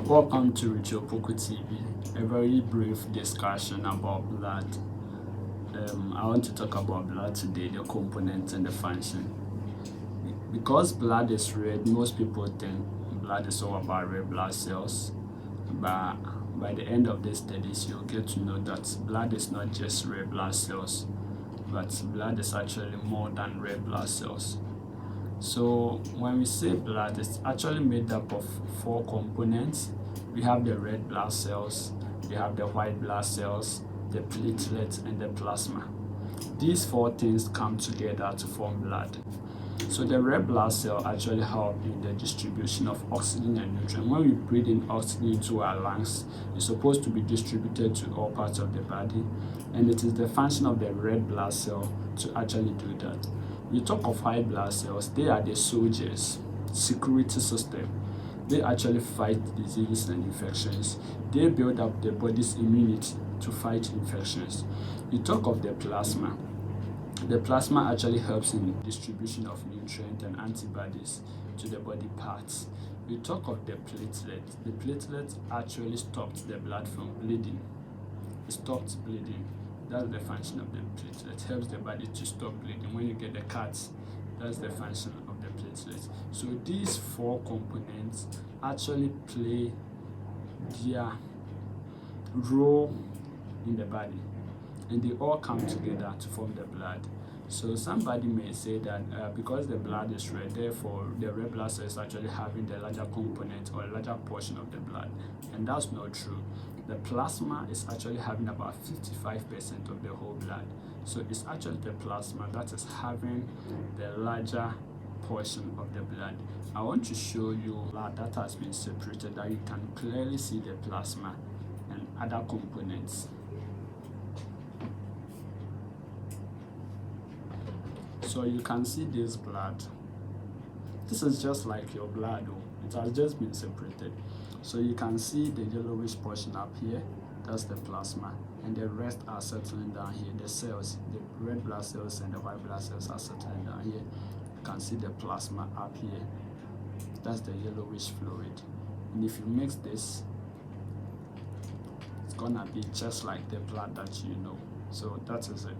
Welcome to Richopoku TV, a very brief discussion about blood. I want to talk about blood today, the components and the function. Because blood is red, most people think blood is all about red blood cells. But by the end of this studies, you'll get to know that blood is not just red blood cells, but blood is actually more than red blood cells. So when we say blood, it's actually made up of 4 components. We have the red blood cells, we have the white blood cells, the platelets, and the plasma. These 4 things come together to form blood. So the red blood cell actually helps in the distribution of oxygen and nutrients. When we breathe in oxygen into our lungs, it's supposed to be distributed to all parts of the body, and it is the function of the red blood cell to actually do that. We talk of white blood cells, they are the soldiers, security system. They actually fight diseases and infections. They build up the body's immunity to fight infections. We talk of the plasma. The plasma actually helps in distribution of nutrients and antibodies to the body parts. We talk of the platelet. The platelet actually stops the blood from bleeding. It stops bleeding. That's the function of the platelet. It helps the body to stop bleeding. When you get the cuts, that's the function of the platelet. So these 4 components actually play their role in the body, and they all come together to form the blood. So somebody may say that because the blood is red, therefore the red blood cell is actually having the larger component or a larger portion of the blood, and that's not true. The plasma is actually having about 55% of the whole blood. So it's actually the plasma that is having the larger portion of the blood. I want to show you that has been separated, that you can clearly see the plasma and other components. So you can see this blood. This is just like your blood, it has just been separated. So you can see the yellowish portion up here, that's the plasma, and the rest are settling down here. The cells, the red blood cells and the white blood cells are settling down here. You can see the plasma up here, that's the yellowish fluid. And if you mix this, it's gonna be just like the blood that you know. So that is it.